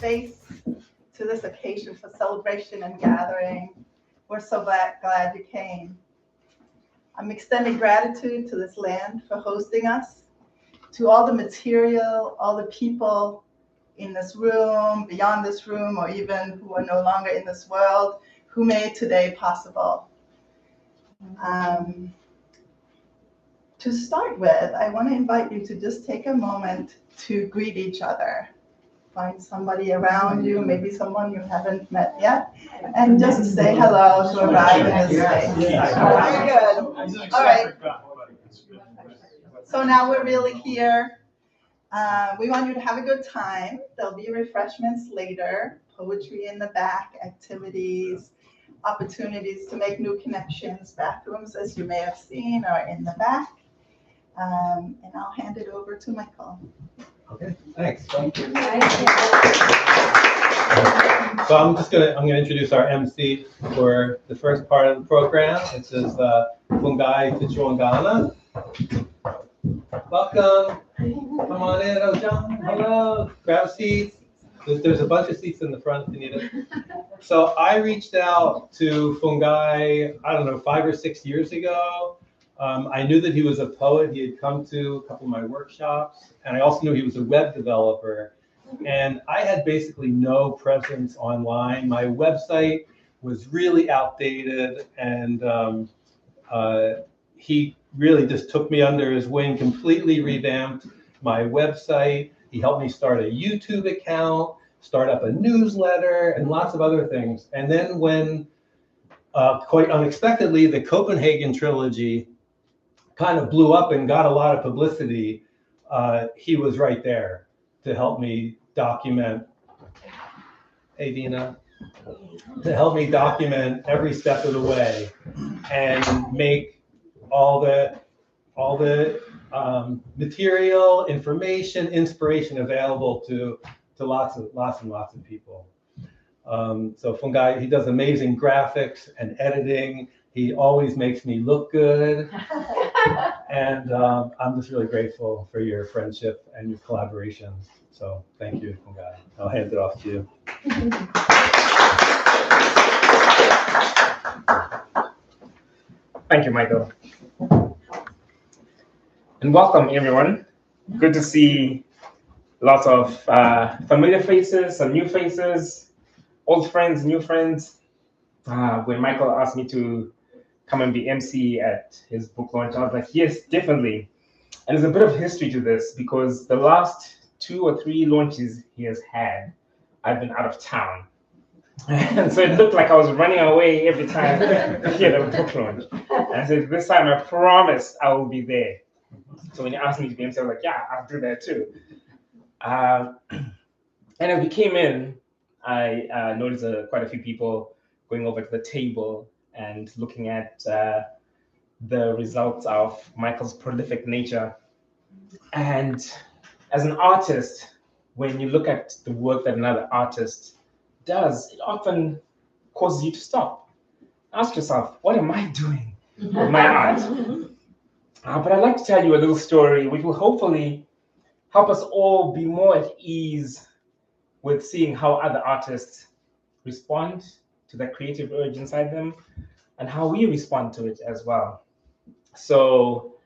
space to this occasion for celebration and gathering. We're so glad you came. I'm extending gratitude to this land for hosting us, to all the material, all the people in this room, beyond this room, or even who are no longer in this world, who made today possible. To start with, I want to invite you to just take a moment to greet each other. Find somebody around you, maybe someone you haven't met yet, and just say hello to arrive in this space. Very good. All right. So now we're really here. We want you to have a good time. There'll be refreshments later, poetry in the back, activities, opportunities to make new connections. Bathrooms, as you may have seen, are in the back. And I'll hand it over to Michael. Okay, thanks. Thank you. So I'm gonna introduce our MC for the first part of the program. It says Fungai Tichuangana. Welcome. Come on in, oh John. Hello. Grab a seat. There's a bunch of seats in the front if you need it. So I reached out to Fungai, I don't know, 5 or 6 years ago. I knew that he was a poet. He had come to a couple of my workshops, and I also knew he was a web developer. And I had basically no presence online. My website was really outdated, and he really just took me under his wing, completely revamped my website. He helped me start a YouTube account, start up a newsletter, and lots of other things. And then when, quite unexpectedly, the Copenhagen trilogy kind of blew up and got a lot of publicity, he was right there to help me document, hey Dina, to help me document every step of the way and make all the material, information, inspiration available to lots and lots of people. So Fungai, he does amazing graphics and editing. He always makes me look good. And I'm just really grateful for your friendship and your collaboration. So thank you, Fungai. I'll hand it off to you. Thank you, Michael. And welcome, everyone. Good to see lots of familiar faces, some new faces, old friends, new friends. When Michael asked me to come and be MC at his book launch, I was like, yes, definitely. And there's a bit of history to this because the last 2 or 3 launches he has had, I've been out of town. And so it looked like I was running away every time he had a book launch. And I said, this time I promise I will be there. So when he asked me to be MC, I was like, yeah, I'll do that too. And as we came in, I noticed quite a few people going over to the table and looking at the results of Michael's prolific nature. And as an artist, when you look at the work that another artist does, it often causes you to stop. Ask yourself, what am I doing with my art? But I'd like to tell you a little story which will hopefully help us all be more at ease with seeing how other artists respond to the creative urge inside them and how we respond to it as well. So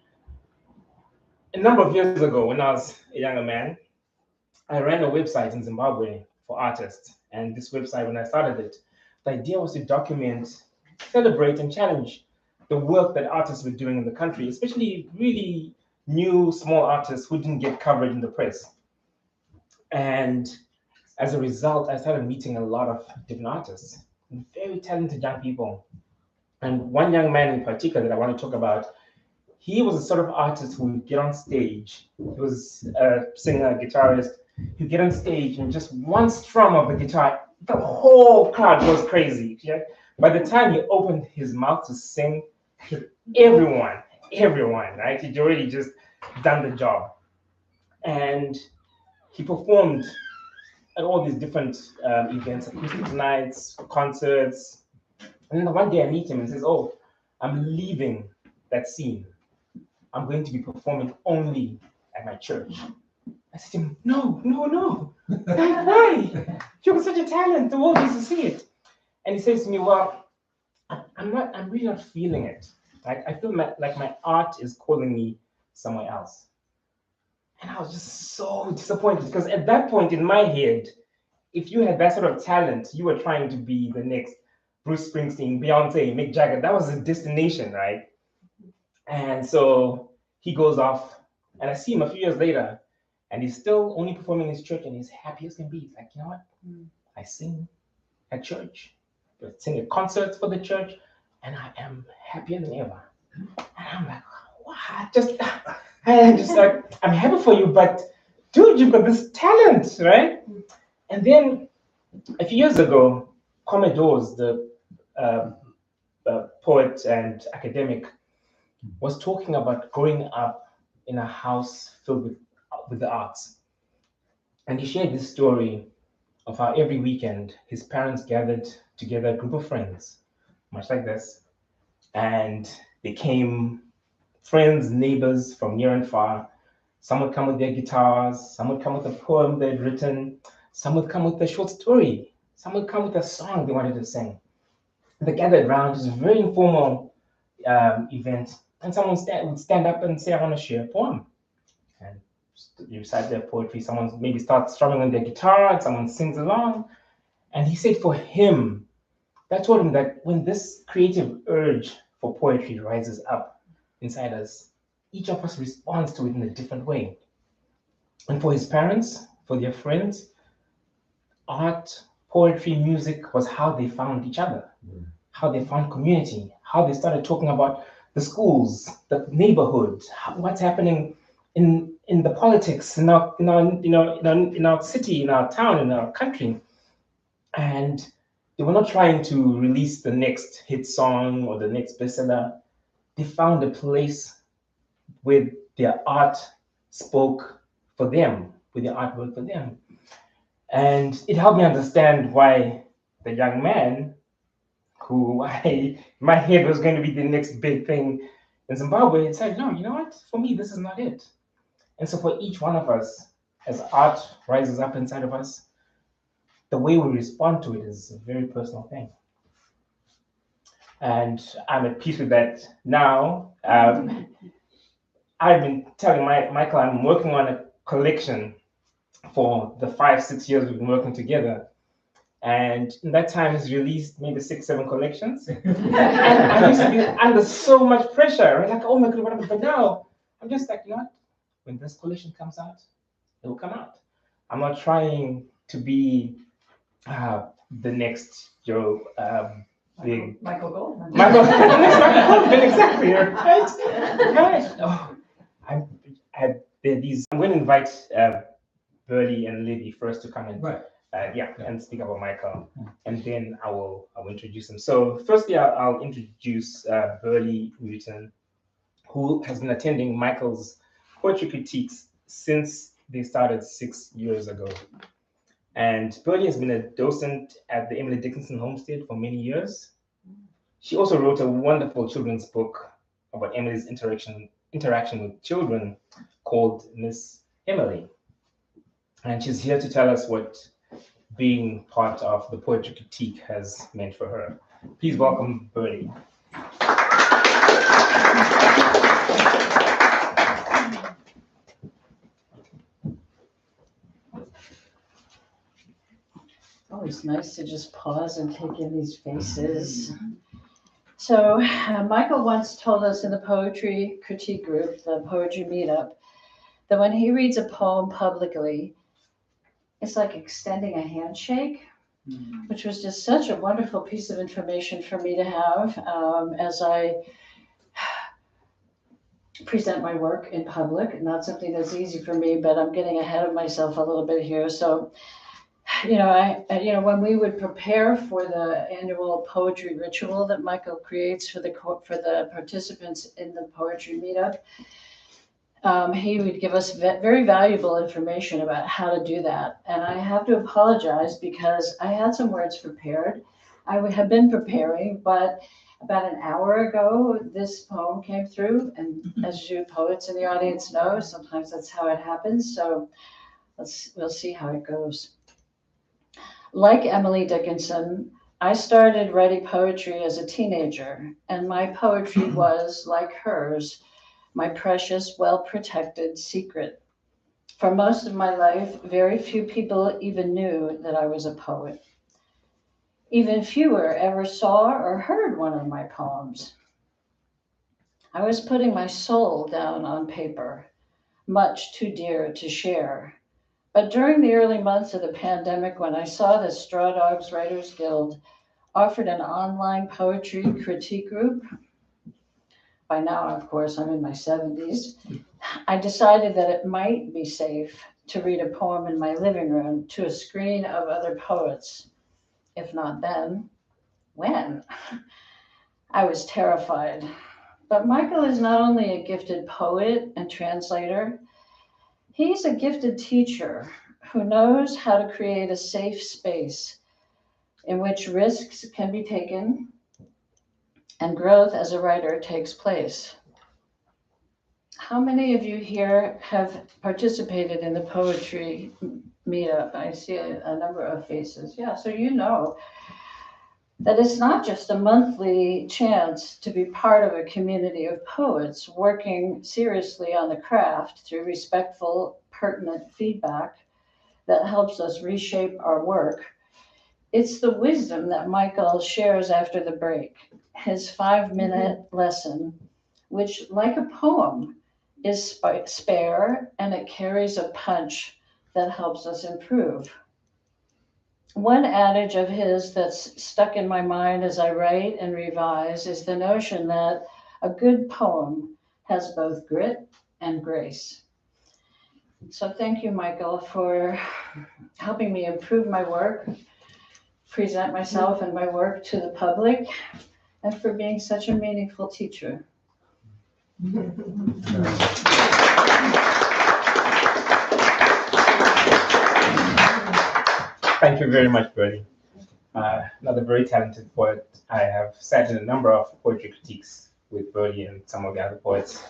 a number of years ago, when I was a younger man, I ran a website in Zimbabwe for artists. And this website, when I started it, the idea was to document, celebrate, and challenge the work that artists were doing in the country, especially really new, small artists who didn't get coverage in the press. And as a result, I started meeting a lot of different artists, very talented young people. And one young man in particular that I want to talk about, he was a sort of artist who would get on stage. He was a singer, a guitarist. He'd get on stage and just one strum of the guitar, the whole crowd goes crazy. Yeah? By the time he opened his mouth to sing, everyone, right? He'd already just done the job. And he performed at all these different events, acoustic nights, concerts. And then one day I meet him and says, oh, I'm leaving that scene. I'm going to be performing only at my church. I said to him, no. Like, why? You have such a talent. The world needs to see it. And he says to me, well, I'm really not feeling it. I feel like my art is calling me somewhere else. And I was just so disappointed because at that point in my head, if you had that sort of talent, you were trying to be the next Bruce Springsteen, Beyonce, Mick Jagger. That was a destination, right? And so he goes off, and I see him a few years later, and he's still only performing in his church, and he's happy as can be. He's like, you know what? I sing at church, I sing at concerts for the church, and I am happier than ever. And I'm like, what? I'm happy for you, but dude, you've got this talent, right? And then a few years ago, Commodores, the poet and academic, was talking about growing up in a house filled with the arts. And he shared this story of how every weekend his parents gathered together a group of friends, much like this, and they came friends, neighbors from near and far. Some would come with their guitars, some would come with a poem they'd written, some would come with a short story, some would come with a song they wanted to sing. They gathered around, it was a very informal event, and someone would stand up and say, I want to share a poem. And you recite their poetry, someone maybe starts strumming on their guitar, and someone sings along. And he said for him, that told him that when this creative urge for poetry rises up inside us, each of us responds to it in a different way. And for his parents, for their friends, art, poetry, music was how they found each other, how they found community, how they started talking about the schools, the neighborhood, what's happening in the politics in our city, in our town, in our country. And they were not trying to release the next hit song or the next bestseller. They found a place where their art spoke for them, where their art worked for them. And it helped me understand why the young man who my head was going to be the next big thing in Zimbabwe said, no, you know what? For me, this is not it. And so for each one of us, as art rises up inside of us, the way we respond to it is a very personal thing. And I'm at peace with that now. I've been telling Michael I'm working on a collection for the 5-6 years we've been working together. And in that time, he's released maybe 6-7 collections. And I used to be under so much pressure. Right? Like, oh my God, what happened? But now I'm just like, you know what? When this collection comes out, it will come out. I'm not trying to be the next big Michael Goldman. Michael Goldman, exactly. Right. Oh, I'm going to invite Burley and Libby first to come in. Right. And speak about Michael, and then I will introduce him. So firstly, I'll introduce Burley Newton, who has been attending Michael's poetry critiques since they started 6 years ago. And Burley has been a docent at the Emily Dickinson Homestead for many years. She also wrote a wonderful children's book about Emily's interaction with children called Miss Emily. And she's here to tell us what being part of the poetry critique has meant for her. Please welcome Burley. Always nice to just pause and take in these faces. So Michael once told us in the poetry critique group, the poetry meetup, that when he reads a poem publicly, it's like extending a handshake, which was just such a wonderful piece of information for me to have as I present my work in public. Not something that's easy for me, but I'm getting ahead of myself a little bit here. So, when we would prepare for the annual poetry ritual that Michael creates for the participants in the poetry meetup, he would give us very valuable information about how to do that. And I have to apologize because I had some words prepared. I have been preparing, but About an hour ago, this poem came through, and as you poets in the audience know, sometimes that's how it happens. So we'll see how it goes. Like Emily Dickinson, I started writing poetry as a teenager, and my poetry was, like hers, my precious, well-protected secret. For most of my life, very few people even knew that I was a poet. Even fewer ever saw or heard one of my poems. I was putting my soul down on paper, much too dear to share. But during the early months of the pandemic, when I saw that Straw Dogs Writers Guild offered an online poetry critique group, by now, of course, I'm in my 70s, I decided that it might be safe to read a poem in my living room to a screen of other poets. If not then, when? I was terrified. But Michael is not only a gifted poet and translator, he's a gifted teacher who knows how to create a safe space in which risks can be taken and growth as a writer takes place. How many of you here have participated in the poetry meetup? I see a number of faces. Yeah, so you know that it's not just a monthly chance to be part of a community of poets working seriously on the craft through respectful, pertinent feedback that helps us reshape our work. It's the wisdom that Michael shares after the break, his 5-minute lesson, which, like a poem, is spare and it carries a punch that helps us improve. One adage of his that's stuck in my mind as I write and revise is the notion that a good poem has both grit and grace. So thank you, Michael, for helping me improve my work, present myself and my work to the public, and for being such a meaningful teacher. Thank you very much, Bertie. Another very talented poet. I have sat in a number of poetry critiques with Bertie and some of the other poets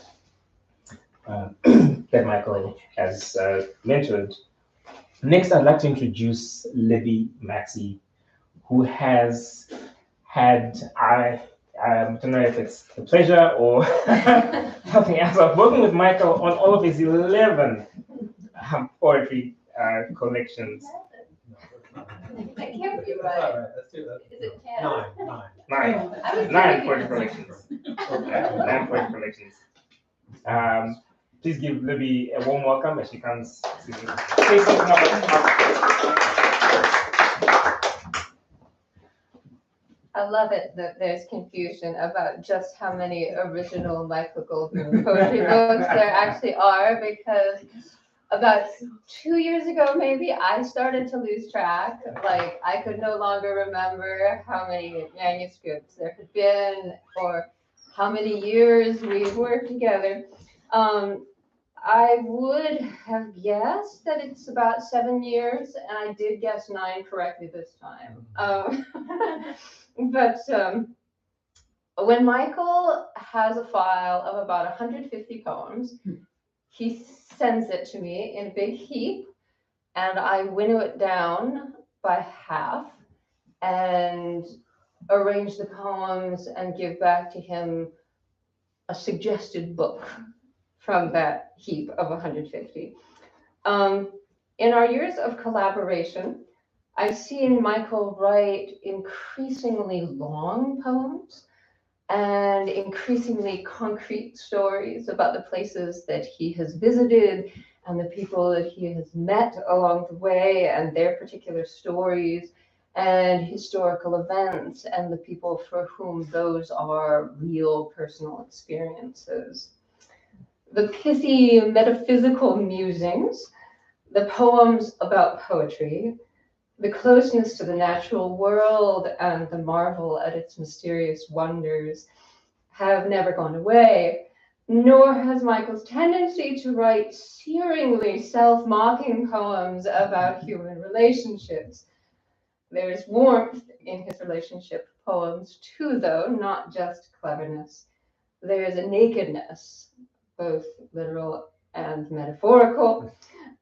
that Michael has mentioned. Next, I'd like to introduce Libby Maxey, who has had, I don't know if it's the pleasure or something else, of working with Michael on all of his 11 poetry collections. That can't be right. All right, let's do that. Is it 10? Nine poetry collections. 9 poetry collections. Please give Libby a warm welcome as she comes to say something about. I love it that there's confusion about just how many original Michael Goldman poetry books there actually are, because about 2 years ago, maybe, I started to lose track. Like, I could no longer remember how many manuscripts there had been or how many years we worked together. I would have guessed that it's about 7 years, and I did guess 9 correctly this time. But when Michael has a file of about 150 poems, he sends it to me in a big heap, and I winnow it down by half and arrange the poems and give back to him a suggested book from that heap of 150. In our years of collaboration, I've seen Michael write increasingly long poems and increasingly concrete stories about the places that he has visited and the people that he has met along the way and their particular stories and historical events and the people for whom those are real personal experiences. The pithy metaphysical musings, the poems about poetry, the closeness to the natural world and the marvel at its mysterious wonders have never gone away, nor has Michael's tendency to write searingly self-mocking poems about human relationships. There is warmth in his relationship poems too, though, not just cleverness. There is a nakedness, both literal and metaphorical.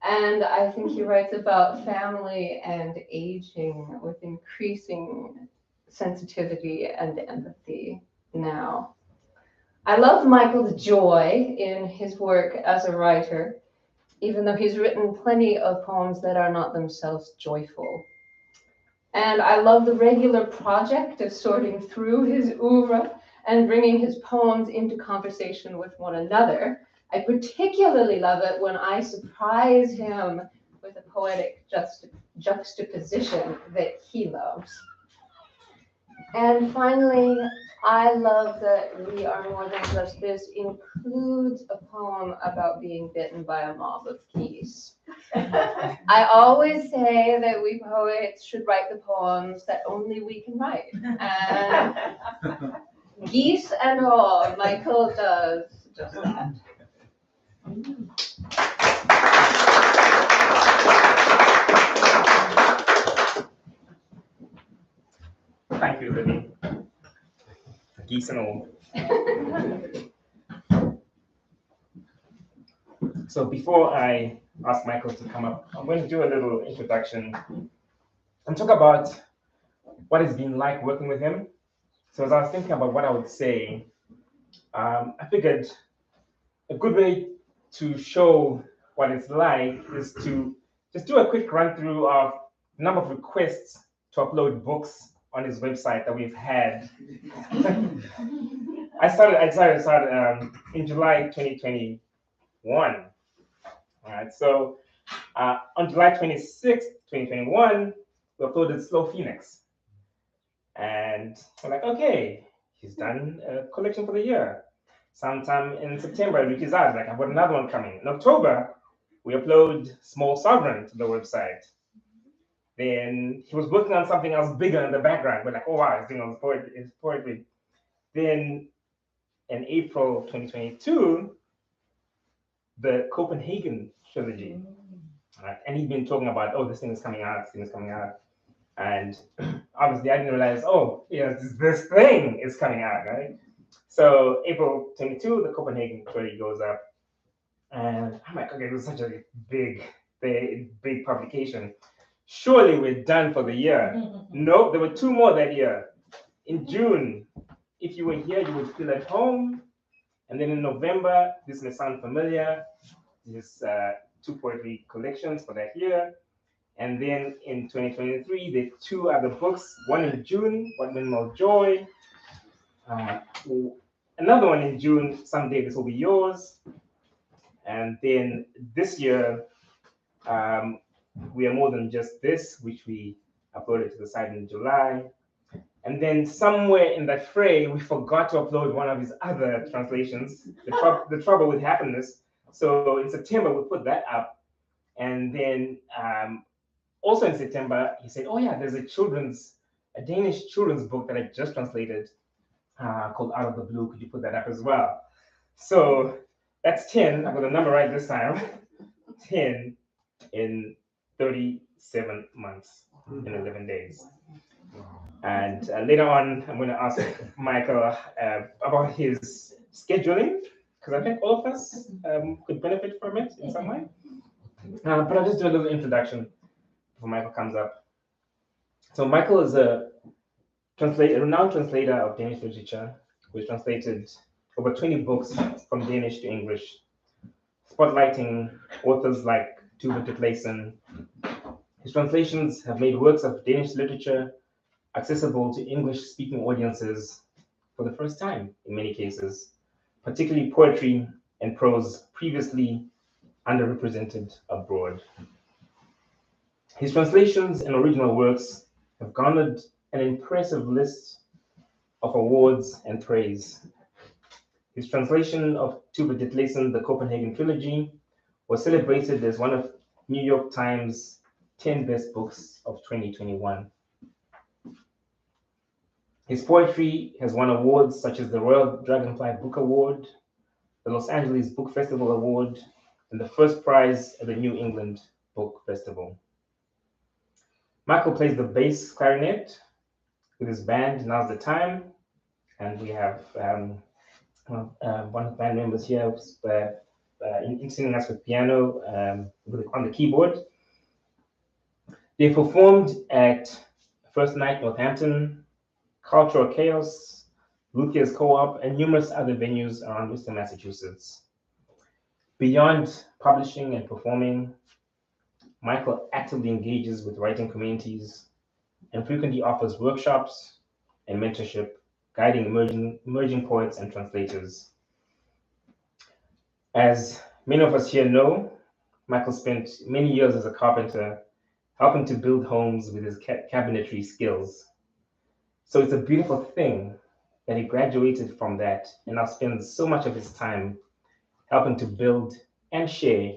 And I think he writes about family and aging with increasing sensitivity and empathy now. I love Michael's joy in his work as a writer, even though he's written plenty of poems that are not themselves joyful. And I love the regular project of sorting through his oeuvre and bringing his poems into conversation with one another. I particularly love it when I surprise him with a poetic juxtaposition that he loves. And finally, I love that We Are More Than Just This includes a poem about being bitten by a mob of geese. I always say that we poets should write the poems that only we can write. And geese and all, Michael does just that. Thank you, Lily. Geese and all. So before I ask Michael to come up, I'm going to do a little introduction and talk about what it's been like working with him. So as I was thinking about what I would say, I figured a good way to show what it's like is to just do a quick run through of the number of requests to upload books on his website that we've had. I started in July 2021. All right, so on July 26th, 2021, we uploaded Slow Phoenix. And we're like, okay, he's done a collection for the year. Sometime in September, it reaches out, like, I've got another one coming. In October, we upload Small Sovereign to the website. Then he was working on something else bigger in the background. We're like, oh wow, he's doing all his poetry. Then in April 2022, the Copenhagen trilogy. And he'd been talking about, oh, this thing is coming out, this thing is coming out. And obviously I didn't realize, oh, yeah, this thing is coming out, right? So April 22, the Copenhagen trilogy goes up. And I'm like, okay, it was such a big publication. Surely we're done for the year. Nope, there were two more that year. In June, if you were here, you would feel at home. And then in November, this may sound familiar, this two poetry collections for that year. And then in 2023, the two other books, one in June, What Men More Joy. Another one in June, Someday This Will Be Yours. And then this year, We Are More Than Just This, which we uploaded to the site in July. And then somewhere in that fray, we forgot to upload one of his other translations, The Trouble with Happiness. So in September, we put that up. And then also in September, he said, oh yeah, there's a Danish children's book that I just translated called Out of the Blue. Could you put that up as well? So that's 10. I got the number right this time. 10 in 37 months in 11 days. And later on, I'm going to ask Michael about his scheduling, because I think all of us could benefit from it in some way. But I'll just do a little introduction before Michael comes up. So Michael is a renowned translator of Danish literature, who has translated over 20 books from Danish to English, spotlighting authors like Tove Ditlevsen. His translations have made works of Danish literature accessible to English-speaking audiences for the first time in many cases, particularly poetry and prose previously underrepresented abroad. His translations and original works have garnered an impressive list of awards and praise. His translation of Tove Ditlevsen, The Copenhagen Trilogy, was celebrated as one of New York Times' 10 best books of 2021. His poetry has won awards such as the Royal Dragonfly Book Award, the Los Angeles Book Festival Award, and the first prize at the New England Book Festival. Michael plays the bass clarinet, with his band, Now's the Time. And we have one of the band members here who's singing us with piano on the keyboard. They performed at First Night Northampton, Cultural Chaos, Luthiers Co-op, and numerous other venues around Worcester, Massachusetts. Beyond publishing and performing, Michael actively engages with writing communities and frequently offers workshops and mentorship, guiding emerging poets and translators. As many of us here know, Michael spent many years as a carpenter, helping to build homes with his cabinetry skills. So it's a beautiful thing that he graduated from that and now spends so much of his time helping to build and share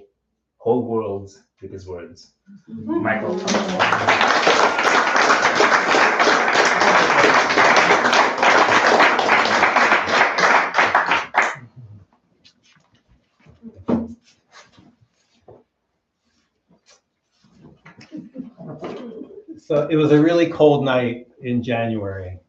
whole worlds with his words. Michael. So it was a really cold night in January,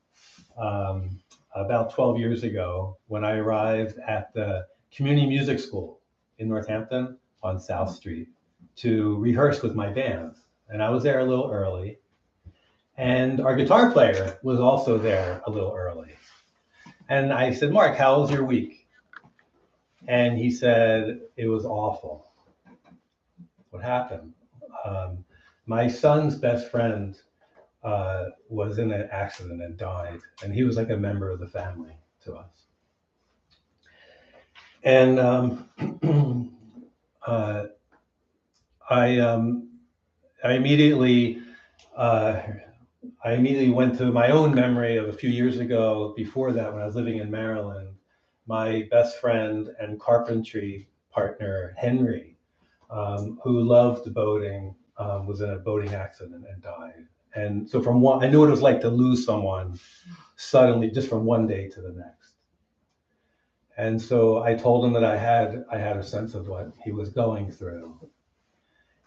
about 12 years ago, when I arrived at the Community Music School in Northampton on South Street to rehearse with my band. And I was there a little early. And our guitar player was also there a little early. And I said, Mark, how was your week? And he said, it was awful. What happened? My son's best friend was in an accident and died, and he was like a member of the family to us. And I immediately went to my own memory of a few years ago. Before that, when I was living in Maryland, my best friend and carpentry partner, Henry, who loved boating, was in a boating accident and died. And so I knew what it was like to lose someone suddenly, just from one day to the next. And so I told him that I had a sense of what he was going through.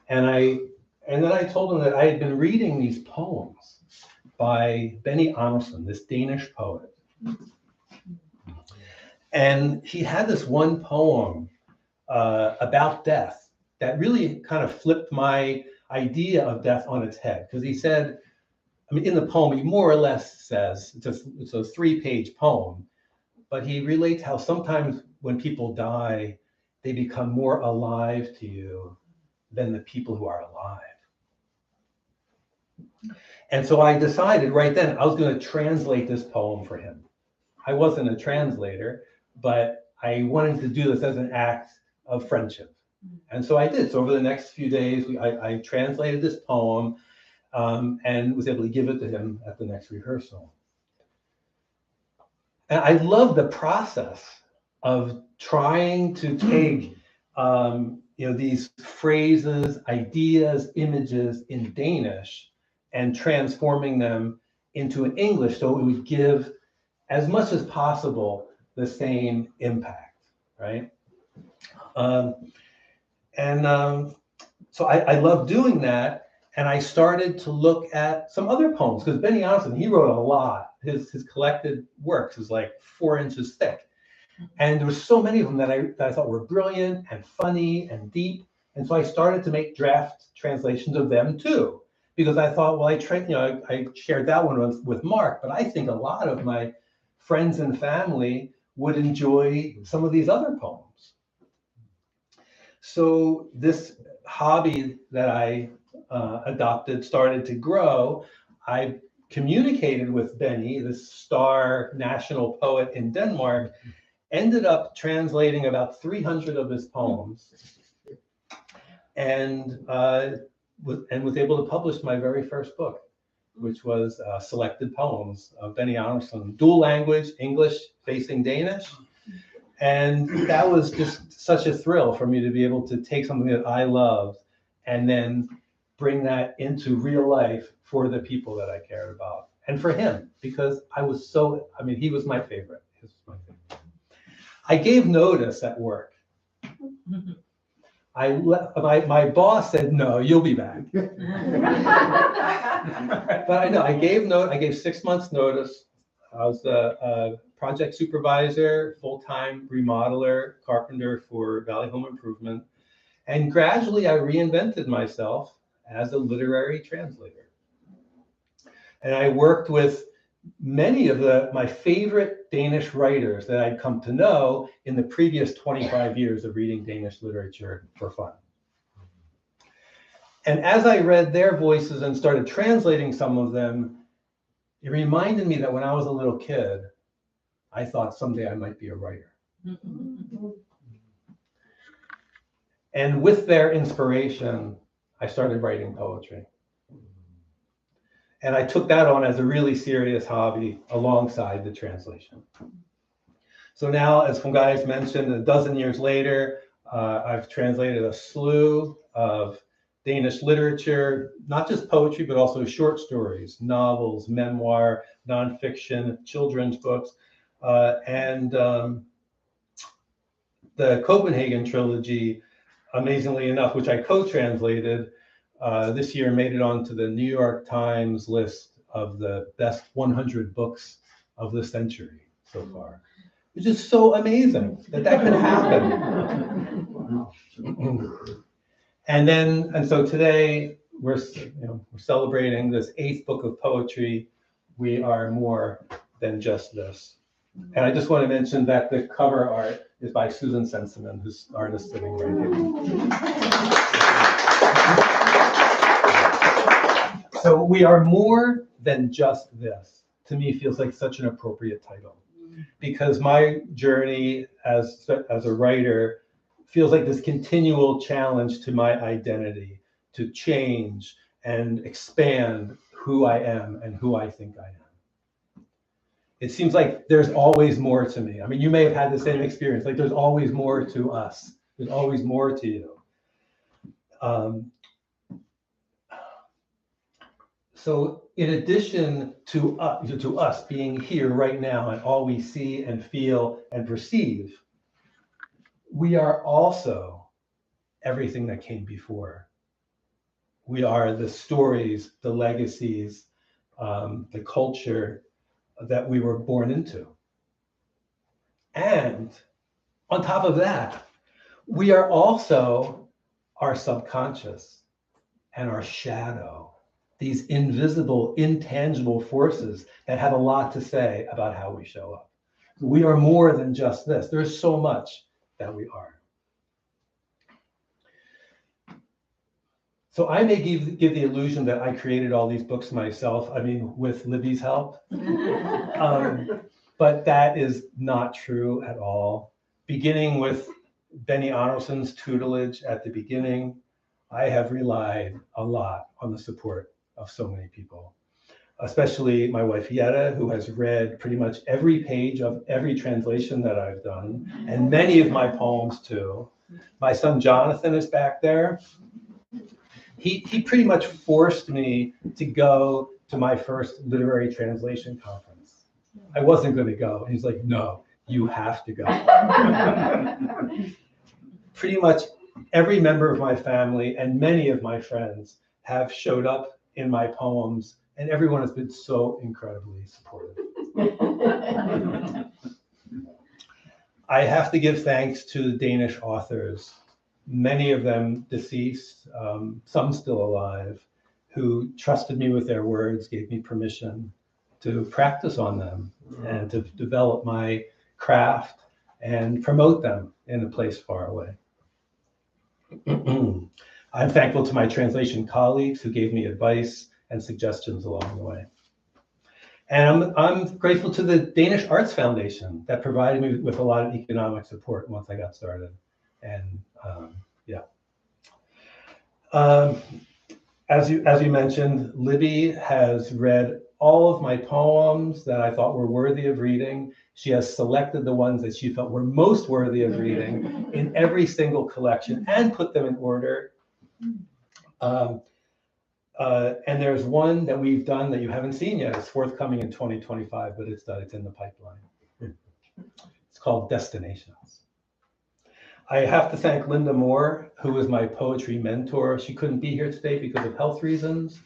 And then I told him that I had been reading these poems by Benny Andersen, this Danish poet. And he had this one poem about death that really kind of flipped my idea of death on its head. Because he said, I mean, in the poem, he more or less says, it's a 3-page poem, but he relates how sometimes when people die, they become more alive to you than the people who are alive. And so I decided right then I was going to translate this poem for him. I wasn't a translator, but I wanted to do this as an act of friendship. And so I did. So over the next few days, I translated this poem and was able to give it to him at the next rehearsal. And I love the process of trying to take these phrases, ideas, images in Danish and transforming them into an English so it would give as much as possible the same impact, right? So I love doing that, and I started to look at some other poems, because Benny Andersen, he wrote a lot. His collected works is like 4 inches thick. And there were so many of them that I thought were brilliant and funny and deep. And so I started to make draft translations of them too, because I thought, well, I shared that one with Mark, but I think a lot of my friends and family would enjoy some of these other poems. So this hobby that I adopted started to grow. I communicated with Benny, this star national poet in Denmark, ended up translating about 300 of his poems, and was able to publish my very first book, which was Selected Poems of Benny Andersen, dual language, English facing Danish. And that was just such a thrill for me to be able to take something that I loved and then bring that into real life for the people that I cared about. And for him, because he was my favorite. I gave notice at work My boss said, no, you'll be back. But I know, I gave 6 months notice. I was a project supervisor, full-time remodeler, carpenter for Valley Home Improvement. And gradually I reinvented myself as a literary translator. And I worked with many of my favorite Danish writers that I'd come to know in the previous 25 years of reading Danish literature for fun. And as I read their voices and started translating some of them, it reminded me that when I was a little kid, I thought someday I might be a writer. And with their inspiration, I started writing poetry. And I took that on as a really serious hobby alongside the translation. So now, as Fungai has mentioned, a dozen years later, I've translated a slew of Danish literature, not just poetry, but also short stories, novels, memoir, nonfiction, children's books, and the Copenhagen trilogy, amazingly enough, which I co-translated, this year made it onto the New York Times list of the best 100 books of the century so far, which is so amazing that could happen. And so today we're celebrating this 8th book of poetry. We are more than just this. And I just want to mention that the cover art is by Susan Senseman, who's artist sitting right here. So we are more than just this. To me, feels like such an appropriate title, because my journey as a writer feels like this continual challenge to my identity, to change and expand who I am and who I think I am. It seems like there's always more to me. I mean, you may have had the same experience, like there's always more to us. There's always more to you. So in addition to us being here right now and all we see and feel and perceive, we are also everything that came before. We are the stories, the legacies, the culture that we were born into. And on top of that, we are also our subconscious and our shadow, these invisible, intangible forces that have a lot to say about how we show up. We are more than just this. There's so much that we are. So I may give the illusion that I created all these books myself, I mean, with Libby's help. But that is not true at all. Beginning with Benny Arnoldson's tutelage at the beginning, I have relied a lot on the support of so many people, especially my wife Yetta, who has read pretty much every page of every translation that I've done, and many of my poems too. My son Jonathan is back there. He pretty much forced me to go to my first literary translation conference. I wasn't going to go. And he's like, no, you have to go. Pretty much every member of my family and many of my friends have showed up in my poems, and everyone has been so incredibly supportive. I have to give thanks to the Danish authors, many of them deceased, some still alive, who trusted me with their words, gave me permission to practice on them and to develop my craft and promote them in a place far away. I'm thankful to my translation colleagues who gave me advice and suggestions along the way. And I'm grateful to the Danish Arts Foundation that provided me with a lot of economic support once I got started. And as you mentioned, Libby has read all of my poems that I thought were worthy of reading. She has selected the ones that she felt were most worthy of reading in every single collection and put them in order. And there's one that we've done that you haven't seen yet. It's forthcoming in 2025, but it's in the pipeline. It's called Destinations. I have to thank Linda Moore, who was my poetry mentor. She couldn't be here today because of health reasons,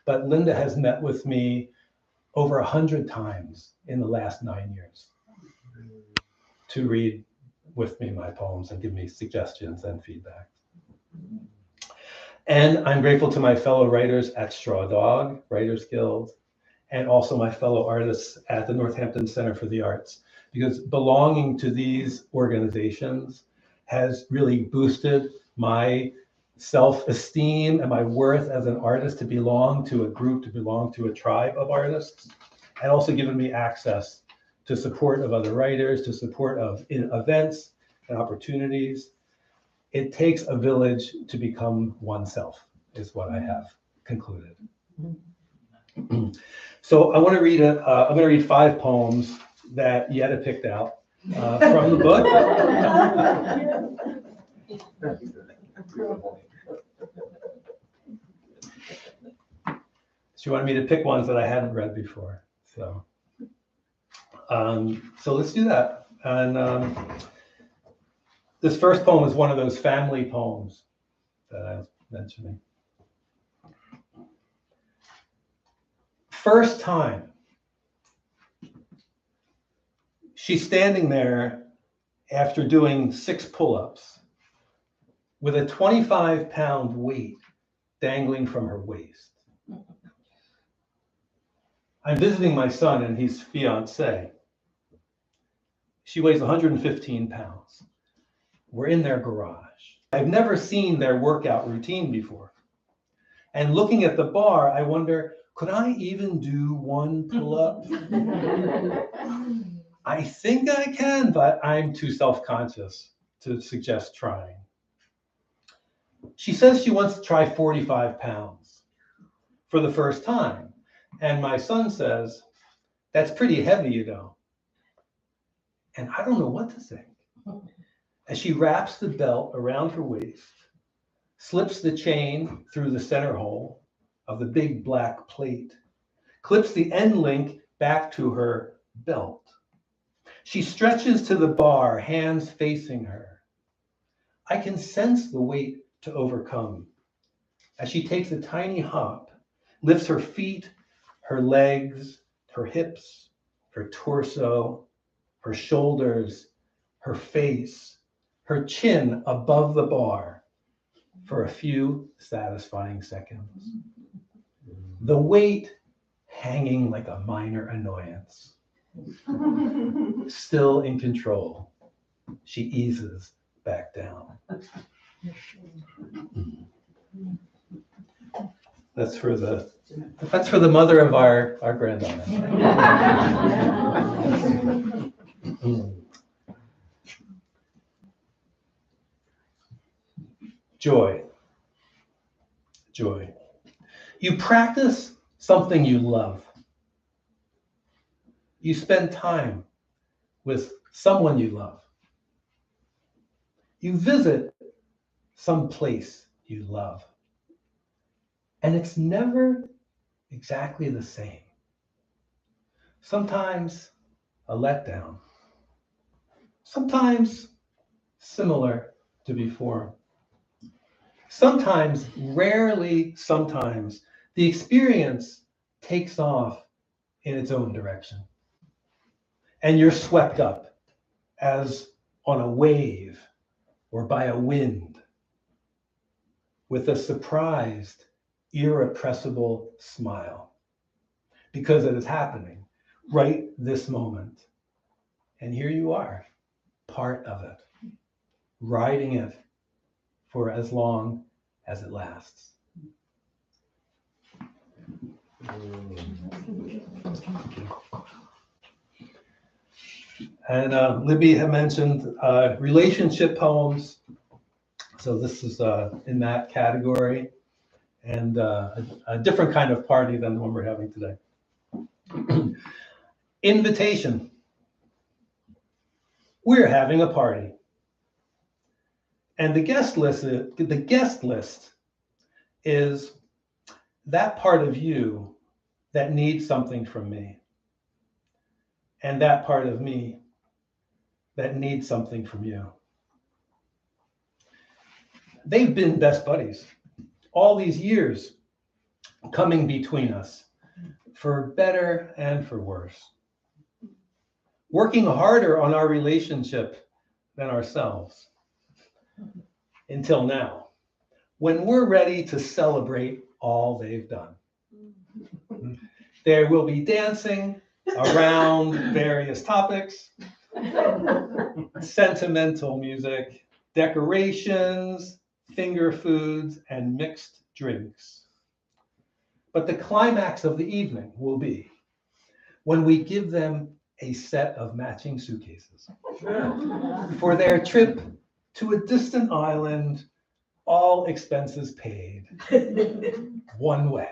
but Linda has met with me over 100 times in the last 9 years to read with me my poems and give me suggestions and feedback. And I'm grateful to my fellow writers at Straw Dog Writers Guild, and also my fellow artists at the Northampton Center for the Arts, because belonging to these organizations has really boosted my self-esteem and my worth as an artist, to belong to a group, to belong to a tribe of artists, and also given me access to support of other writers, to support of events and opportunities. It takes a village to become oneself, is what I have concluded. So I want to read I'm going to read 5 poems that Yetta picked out from the book. She wanted me to pick ones that I hadn't read before. So let's do that. And this first poem is one of those family poems that I was mentioning. First time. She's standing there after doing 6 pull-ups with a 25-pound weight dangling from her waist. I'm visiting my son and his fiance. She weighs 115 pounds. We're in their garage. I've never seen their workout routine before. And looking at the bar, I wonder, could I even do 1 pull-up? I think I can, but I'm too self-conscious to suggest trying. She says she wants to try 45 pounds for the first time. And my son says, that's pretty heavy, you know. And I don't know what to think. As she wraps the belt around her waist, slips the chain through the center hole of the big black plate, clips the end link back to her belt. She stretches to the bar, hands facing her. I can sense the weight to overcome as she takes a tiny hop, lifts her feet, her legs, her hips, her torso, her shoulders, her face, her chin above the bar for a few satisfying seconds. The weight hanging like a minor annoyance. Still in control, she eases back down. That's for the mother of our granddaughter. Joy. Joy. You practice something you love. You spend time with someone you love. You visit some place you love. And it's never exactly the same. Sometimes a letdown. Sometimes similar to before. Sometimes, rarely sometimes, the experience takes off in its own direction. And you're swept up as on a wave or by a wind with a surprised, irrepressible smile, because it is happening right this moment. And here you are, part of it, riding it for as long as it lasts. And Libby had mentioned relationship poems. So this is in that category, and a different kind of party than the one we're having today. Invitation. We're having a party. And the guest list is that part of you that needs something from me, and that part of me that needs something from you. They've been best buddies all these years, coming between us for better and for worse, working harder on our relationship than ourselves until now, when we're ready to celebrate all they've done. There will be dancing around various topics, sentimental music, decorations, finger foods, and mixed drinks. But the climax of the evening will be when we give them a set of matching suitcases for their trip to a distant island, all expenses paid, one way.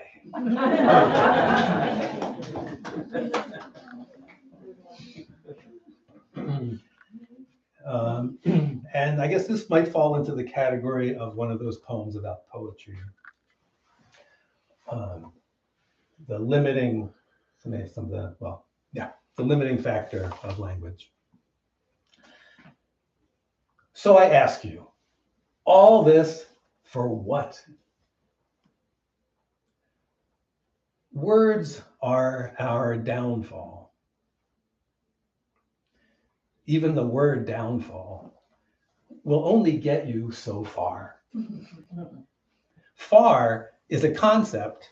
And I guess this might fall into the category of one of those poems about poetry. The limiting, the limiting factor of language. So I ask you, all this for what? Words are our downfall. Even the word downfall will only get you so far. Far is a concept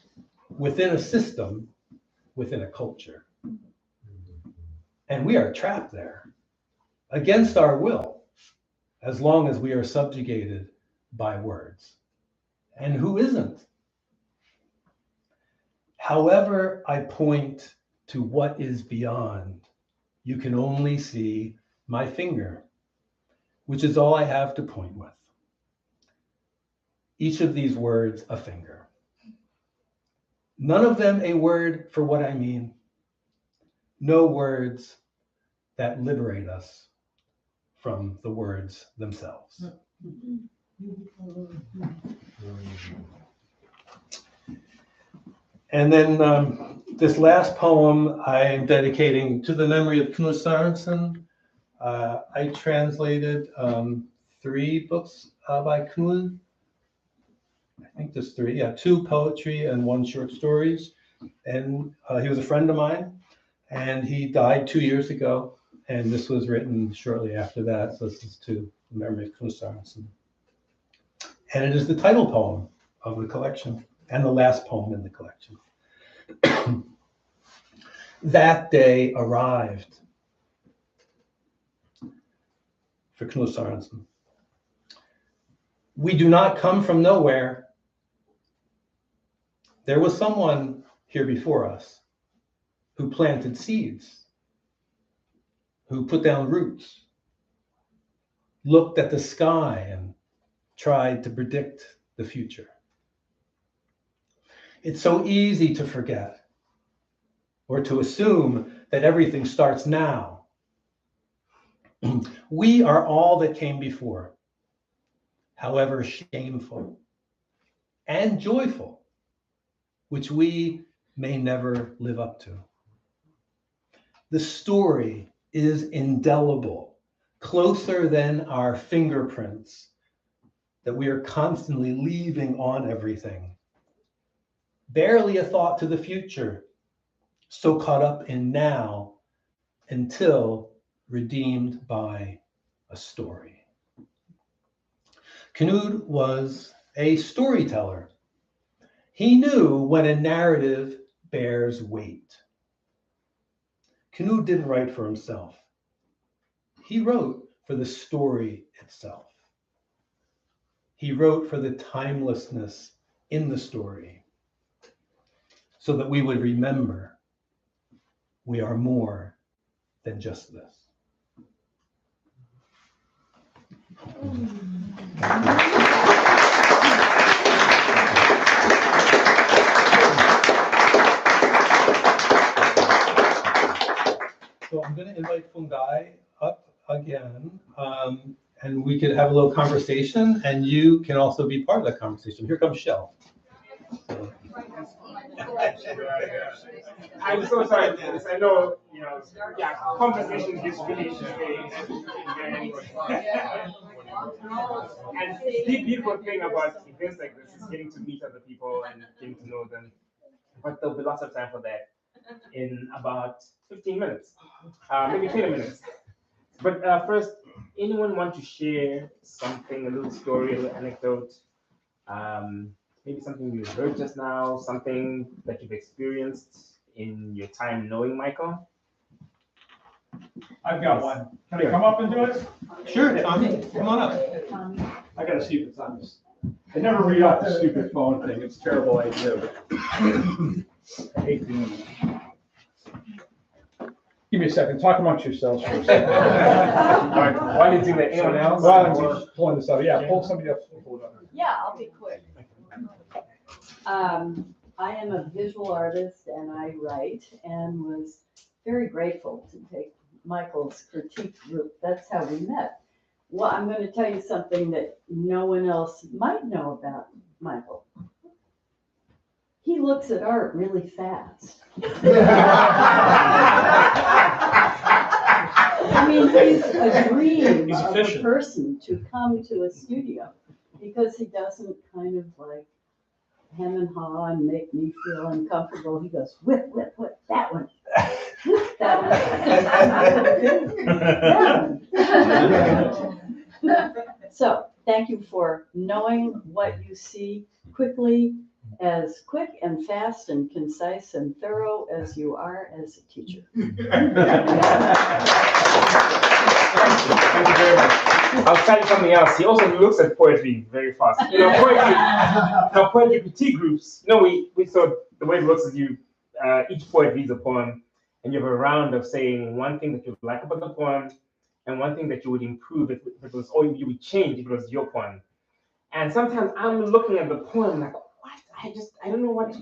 within a system, within a culture. And we are trapped there against our will, as long as we are subjugated by words. And who isn't? However I point to what is beyond, you can only see my finger, which is all I have to point with. Each of these words a finger. None of them a word for what I mean. No words that liberate us from the words themselves. And then this last poem I'm dedicating to the memory of Knut Sørensen. I translated 3 books by Knut. I think there's 3, 2 poetry and 1 short stories. And he was a friend of mine, and he died 2 years ago. And this was written shortly after that. So this is to the memory of Knut Sørensen. And it is the title poem of the collection and the last poem in the collection. That day arrived for Knut Sørensen. We do not come from nowhere. There was someone here before us who planted seeds, who put down roots, looked at the sky and tried to predict the future. It's so easy to forget or to assume that everything starts now. We are all that came before, however shameful and joyful, which we may never live up to. The story is indelible, closer than our fingerprints that we are constantly leaving on everything. Barely a thought to the future, so caught up in now until redeemed by a story. Knut was a storyteller. He knew when a narrative bears weight. Knut didn't write for himself. He wrote for the story itself. He wrote for the timelessness in the story, so that we would remember we are more than just this. So I'm going to invite Fungai up again, and we could have a little conversation, and you can also be part of that conversation. Here comes Shell. I'm so sorry, Dennis. I know, conversations this village today. And the beautiful thing about events like this is getting to meet other people and getting to know them. But there'll be lots of time for that in about 15 minutes, maybe 20 minutes. But first, anyone want to share something, a little story, a little anecdote, maybe something you heard just now, something that you've experienced in your time knowing Michael? I've got one. Can I come up and do it? Sure, Tommy, come on up. I gotta see if it's on this. I never read off the stupid phone thing. It's a terrible idea. But I hate doing it. Give me a second. Talk amongst yourselves for a second. All right, why do you think that anyone else? While I'm just pulling this up, yeah, pull somebody up. Yeah, I'll be quick. I am a visual artist and I write and was very grateful to take Michael's critique group. That's how we met. Well, I'm going to tell you something that no one else might know about Michael. He looks at art really fast. I mean, he's a dream He's of efficient. a person to come to a studio because he doesn't kind of like hem and haw and make me feel uncomfortable. He goes, whip, whip, whip, that one. That one. So thank you for knowing what you see quickly, as quick and fast and concise and thorough as you are as a teacher. Thank you very much. I'll tell you something else. He also looks at poetry very fast. You know, poetry critique groups. No, we thought the way it works is you, each poet reads a poem, and you have a round of saying one thing that you like about the poem, and one thing that you would improve if it was, or you would change if it was your poem. And sometimes I'm looking at the poem like, what? I don't know what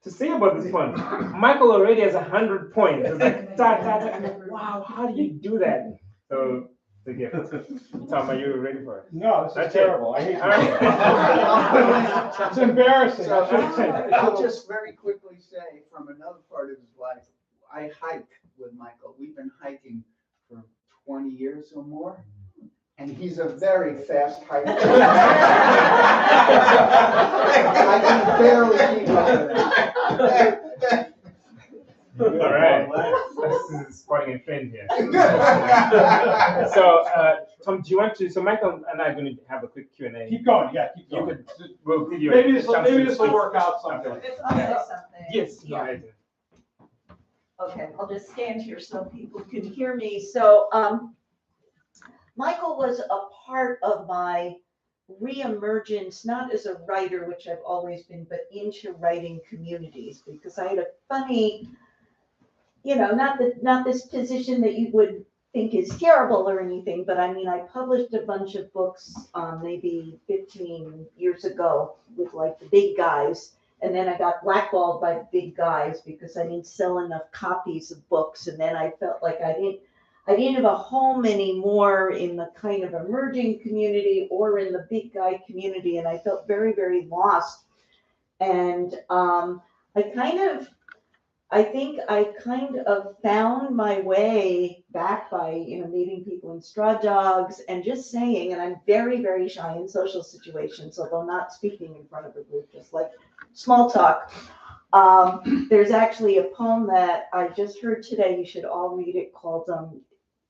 to say about this poem. Michael already has 100 points. It's like, I'm like, wow, how do you do that? So, yeah. Tom, are you ready for it? No, this is That's terrible. I hate All right. it. It's embarrassing. I shouldn't say it. I'll just very quickly say from another part of his life, I hike with Michael. We've been hiking for 20 years or more, and he's a very fast hiker. I can barely keep up with him. All right. This is spotting a trend here. So, Tom, do you want to? So, Michael and I are going to have a quick Q&A. Keep going, yeah, keep You going. could. We'll give you. Maybe this chance to will speak. work out something. If I say something. Yes. Yeah. Right. Okay, I'll just stand here so people can hear me. So, Michael was a part of my reemergence, not as a writer, which I've always been, but into writing communities, because I had a funny, not this position that you would think is terrible or anything, but I mean, I published a bunch of books maybe 15 years ago with like the big guys. And then I got blackballed by the big guys because I didn't sell enough copies of books. And then I felt like I didn't have a home anymore in the kind of emerging community or in the big guy community. And I felt very, very lost. And I think I kind of found my way back by, meeting people in straw dogs and just saying, and I'm very, very shy in social situations, although not speaking in front of a group, just like small talk. There's actually a poem that I just heard today. You should all read it, called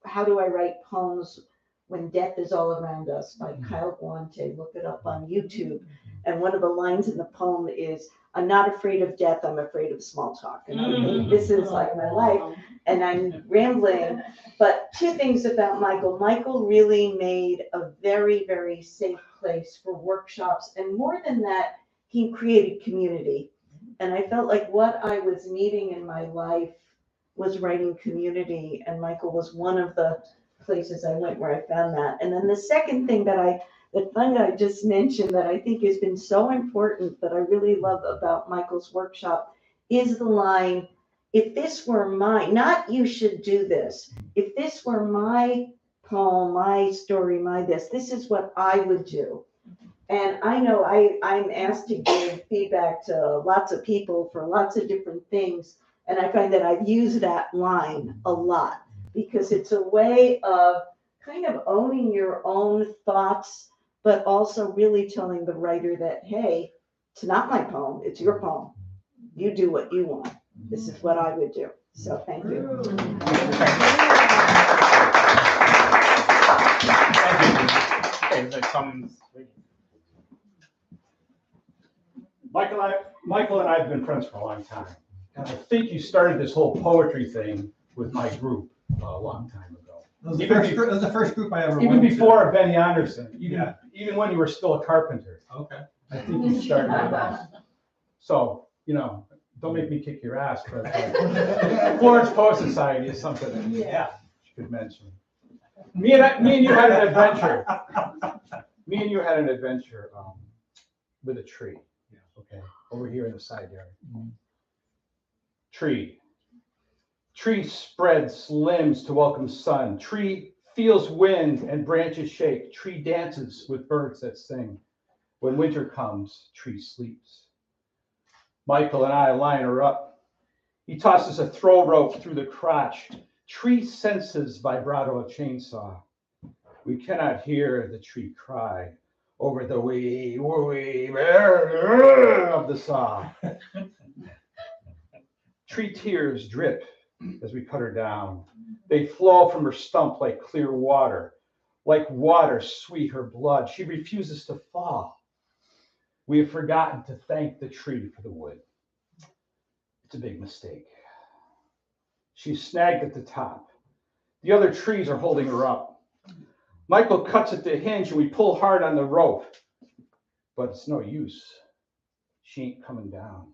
How Do I Write Poems When Death Is All Around Us by Kyle Guante. Look it up on YouTube. And one of the lines in the poem is, I'm not afraid of death, I'm afraid of small talk. And I think this is like my life, and I'm rambling. But two things about Michael. Michael really made a very, very safe place for workshops. And more than that, he created community. And I felt like what I was needing in my life was writing community. And Michael was one of the places I went where I found that. And then the second thing that Fungai just mentioned that I think has been so important that I really love about Michael's workshop is the line, if this were not you should do this, if this were my poem, my story, this is what I would do. And I know I'm asked to give feedback to lots of people for lots of different things. And I find that I've used that line a lot because it's a way of kind of owning your own thoughts, but also really telling the writer that, hey, it's not my poem, it's your poem. You do what you want. This is what I would do. So thank you. Okay, there's some. Michael and I have been friends for a long time. And I think you started this whole poetry thing with my group a long time ago. It was the first group I ever Even went to. before Benny Anderson, even when you were still a carpenter. Okay. I think you started with us. So, don't make me kick your ass, but Florence Poet Society is something that you could mention. Me and you had an adventure. With a tree. Okay, over here in the side yard. Tree spreads limbs to welcome sun. Tree feels wind and branches shake. Tree dances with birds that sing. When winter comes, tree sleeps. Michael and I line her up. He tosses a throw rope through the crotch. Tree senses vibrato of chainsaw. We cannot hear the tree cry over the wee of the saw. Tree tears drip as we cut her down. They flow from her stump like clear water. Like water sweet her blood. She refuses to fall. We have forgotten to thank the tree for the wood. It's a big mistake. She's snagged at the top. The other trees are holding her up. Michael cuts at the hinge and we pull hard on the rope, but it's no use. She ain't coming down.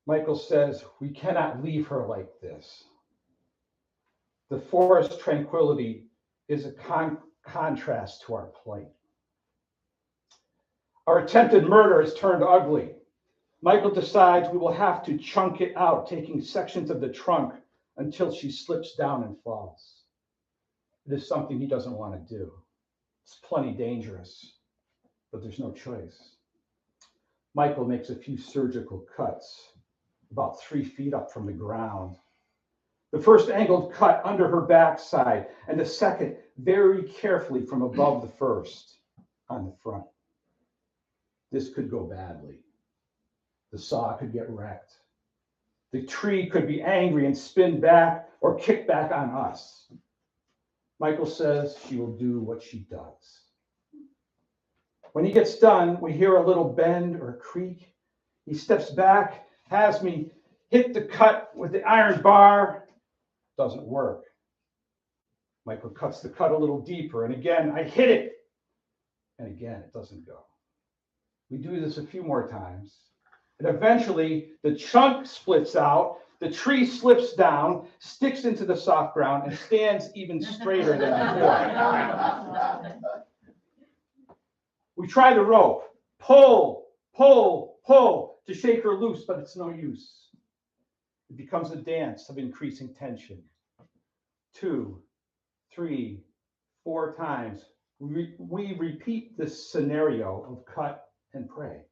Michael says, we cannot leave her like this. The forest tranquility is a contrast to our plight. Our attempted murder has turned ugly. Michael decides we will have to chunk it out, taking sections of the trunk until she slips down and falls. It is something he doesn't want to do. It's plenty dangerous, but there's no choice. Michael makes a few surgical cuts, about 3 feet up from the ground. The first angled cut under her backside, and the second very carefully from above the first on the front. This could go badly. The saw could get wrecked. The tree could be angry and spin back or kick back on us. Michael says she will do what she does. When he gets done, we hear a little bend or a creak. He steps back, has me hit the cut with the iron bar. Doesn't work. Michael cuts the cut a little deeper, and again, I hit it. And again, it doesn't go. We do this a few more times. And eventually, the chunk splits out, the tree slips down, sticks into the soft ground, and stands even straighter than before. We try the rope. Pull, pull, pull to shake her loose, but it's no use. It becomes a dance of increasing tension. 2, 3, 4 times. We repeat this scenario of cut and pray.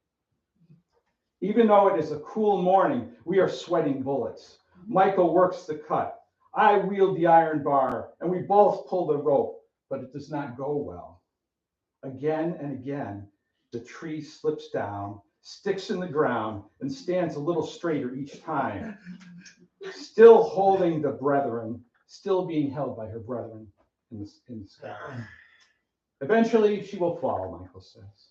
Even though it is a cool morning, we are sweating bullets. Michael works the cut. I wield the iron bar, and we both pull the rope, but it does not go well. Again and again, the tree slips down, sticks in the ground, and stands a little straighter each time. Still holding the brethren, still being held by her brethren in the sky. Eventually, she will fall, Michael says.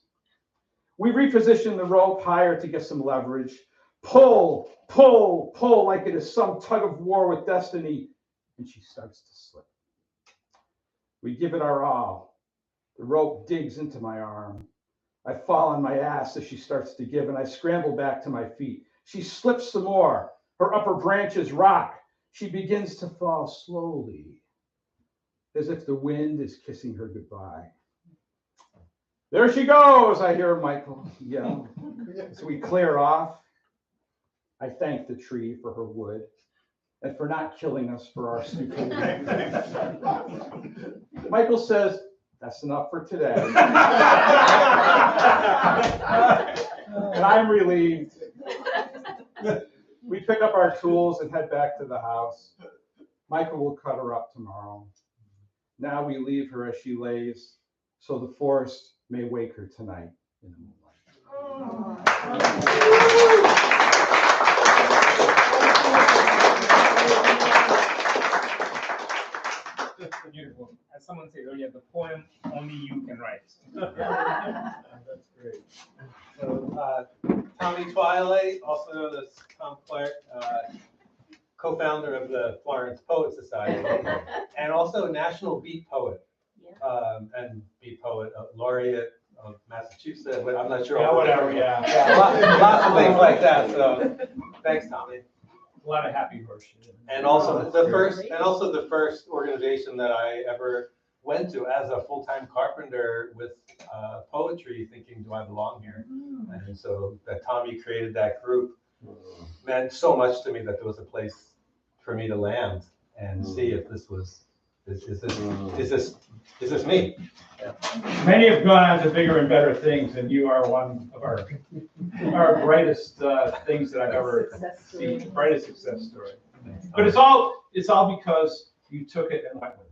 We reposition the rope higher to get some leverage. Pull, pull, pull like it is some tug of war with destiny, and she starts to slip. We give it our all. The rope digs into my arm. I fall on my ass as she starts to give, and I scramble back to my feet. She slips some more. Her upper branches rock. She begins to fall slowly, as if the wind is kissing her goodbye. There she goes, I hear Michael yell. So we clear off. I thank the tree for her wood and for not killing us for our stupidity. Michael says, that's enough for today. And I'm relieved. We pick up our tools and head back to the house. Michael will cut her up tomorrow. Now we leave her as she lays, so the forest may wake her tonight in the moonlight. Beautiful. As someone said earlier, the poem only you can write. That's great. So, Tommy Twilight, also known as Tom Clark, co-founder of the Florence Poet Society, and also a national beat poet, and beat poet laureate of Massachusetts, but I'm not sure. Yeah, whatever, yeah. Yeah, lots of things like that. So, thanks, Tommy. A lot of happy horse. And also the first organization that I ever went to as a full-time carpenter with poetry, thinking, do I belong here? And so that Tommy created that group meant so much to me that there was a place for me to land and see if this was, is this me? Yeah. Many have gone on to bigger and better things, and you are one of our brightest things that I've ever seen, brightest success story. But it's all because you took it and went with it.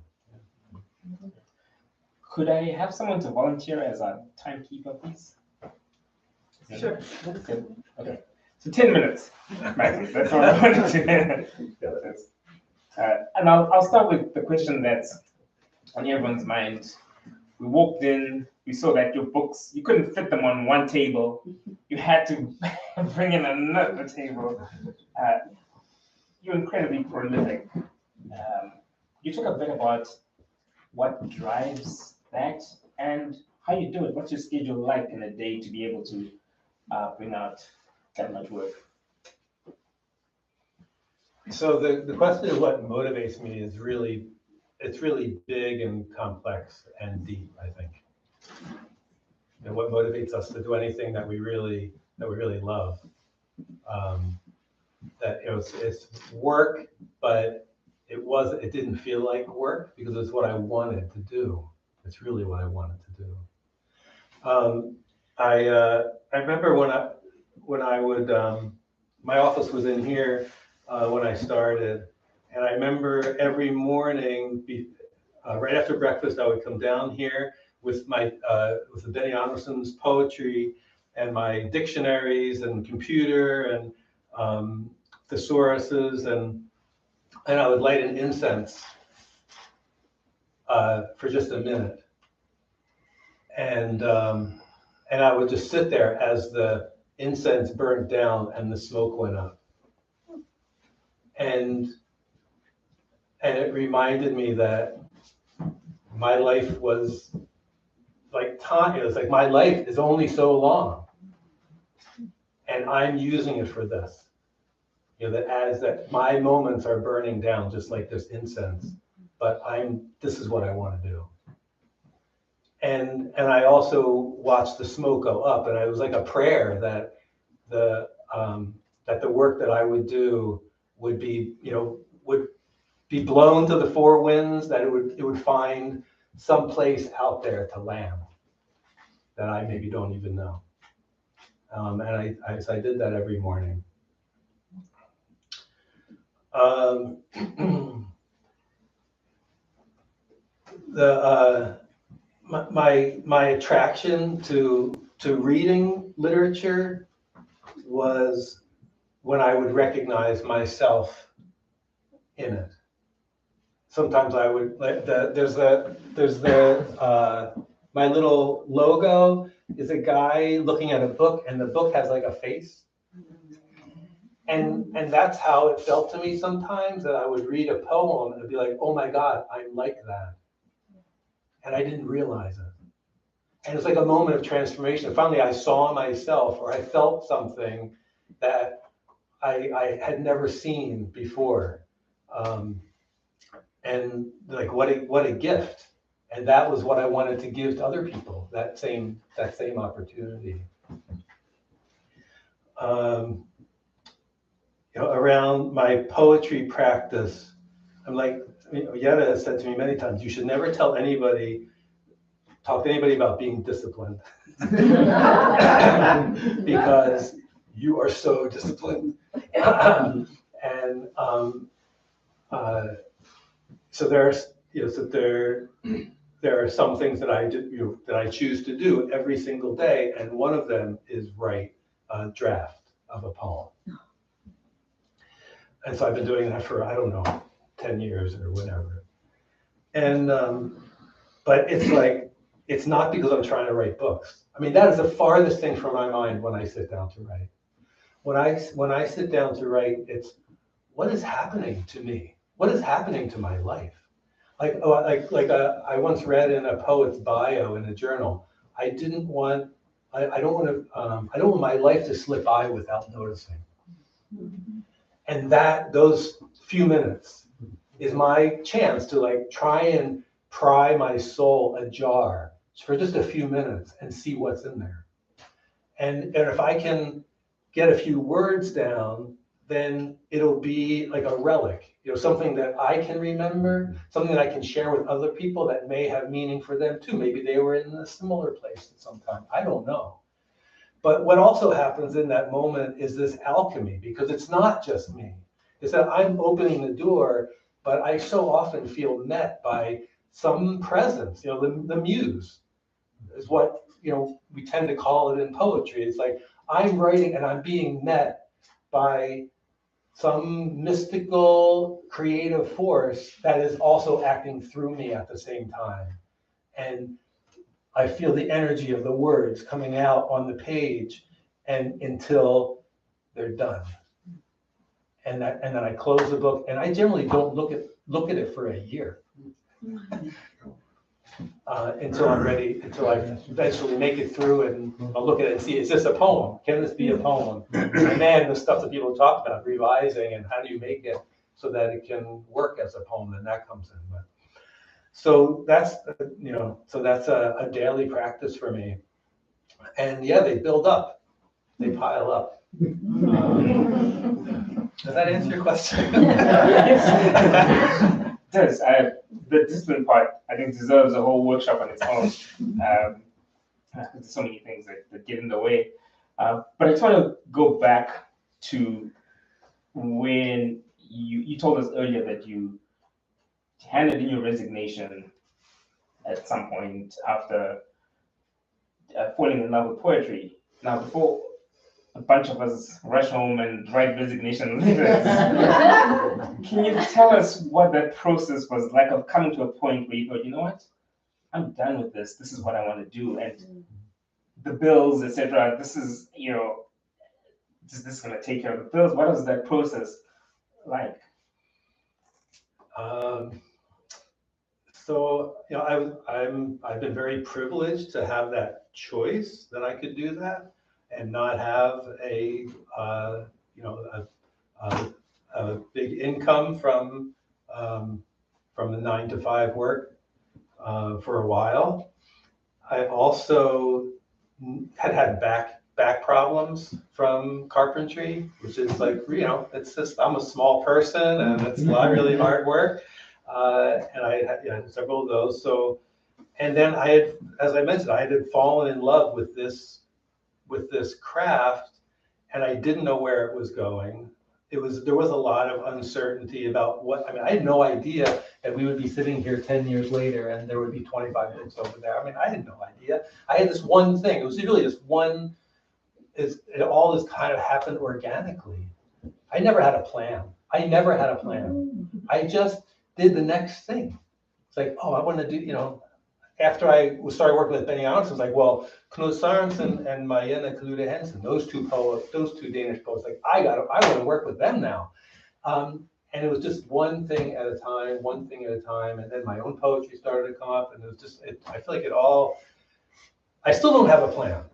Could I have someone to volunteer as a timekeeper, please? Sure. Good. Okay. So 10 minutes, maximum. That's all I wanted to. And I'll start with the question that's on everyone's mind. We walked in, we saw that your books, you couldn't fit them on one table. You had to bring in another table. You're incredibly prolific. You talk a bit about what drives that and how you do it. What's your schedule like in a day to be able to bring out that much work? So the question of what motivates me is really, it's really big and complex and deep, I think. And what motivates us to do anything that we really love. That it's work, but it didn't feel like work because it's what I wanted to do. It's really what I wanted to do. I remember when I would my office was in here when I started, and I remember every morning right after breakfast I would come down here with my with the Benny Anderson's poetry and my dictionaries and computer and thesauruses, and I would light an incense for just a minute, and I would just sit there as the incense burned down and the smoke went up, and it reminded me that my life was like time. It was like my life is only so long, and I'm using it for this. That my moments are burning down just like this incense, but this is what I want to do. And I also watched the smoke go up, and it was like a prayer that the work that I would do would be blown to the four winds, that it would find some place out there to land that I maybe don't even know. And I did that every morning. My attraction to reading literature was when I would recognize myself in it. Sometimes I would my little logo is a guy looking at a book, and the book has like a face. And that's how it felt to me sometimes, that I would read a poem and be like, oh my God, I'm like that. And I didn't realize it. And it's like a moment of transformation. Finally, I saw myself, or I felt something that I had never seen before. And like, what a gift. And that was what I wanted to give to other people, that same opportunity. Around my poetry practice, I'm like, Yetta has said to me many times, you should never talk to anybody about being disciplined. Because you are so disciplined. So so there are some things that I do, that I choose to do every single day, and one of them is write a draft of a poem. And so I've been doing that for, I don't know, 10 years or whatever. And, but it's like, it's not because I'm trying to write books. I mean, that is the farthest thing from my mind when I sit down to write. When I sit down to write, it's what is happening to me? What is happening to my life? I once read in a poet's bio in a journal, I don't want my life to slip by without noticing. And those few minutes is my chance to like try and pry my soul ajar for just a few minutes and see what's in there. And if I can get a few words down, then it'll be like a relic, something that I can remember, something that I can share with other people that may have meaning for them too. Maybe they were in a similar place at some time. I don't know. But what also happens in that moment is this alchemy, because it's not just me. It's that I'm opening the door, but I so often feel met by some presence, the muse is what, we tend to call it in poetry. It's like I'm writing and I'm being met by some mystical creative force that is also acting through me at the same time. And I feel the energy of the words coming out on the page and until they're done. And then I close the book, and I generally don't look at it for a year. Until I'm ready, until I eventually make it through and I'll look at it and see, is this a poem? Can this be a poem? And then the stuff that people talk about, revising and how do you make it so that it can work as a poem, then that comes in. But, so that's, a daily practice for me. And yeah, they build up, they pile up. Does that answer your question? Yes. It does. The discipline part, I think, deserves a whole workshop on its own. There's so many things that get in the way. But I just want to go back to when you told us earlier that you handed in your resignation at some point after falling in love with poetry. Now, before a bunch of us rush home and write resignation letters, can you tell us what that process was like of coming to a point where you thought, you know what, I'm done with this. This is what I want to do, and the bills, etc. This is, this is going to take care of the bills. What was that process like? So I've been very privileged to have that choice that I could do that and not have a big income from the 9-to-5 work for a while. I also had back problems from carpentry, which is like, it's just, I'm a small person and it's not really hard work. And I had several of those. So, and then as I mentioned, I had fallen in love with this craft, and I didn't know where it was going. There was a lot of uncertainty about I had no idea that we would be sitting here 10 years later and there would be 25 books over there. I had no idea. I had this one thing. It was really this one, all this kind of happened organically. I never had a plan. I just did the next thing. It's like, oh, I want to do, after I started working with Benny Andersen, it's like, well, Knut Sørensen and Marianne Kaluta Hensen, those two Danish poets, like, I want to work with them now. And it was just one thing at a time, and then my own poetry started to come up, and it was just, I feel like I still don't have a plan.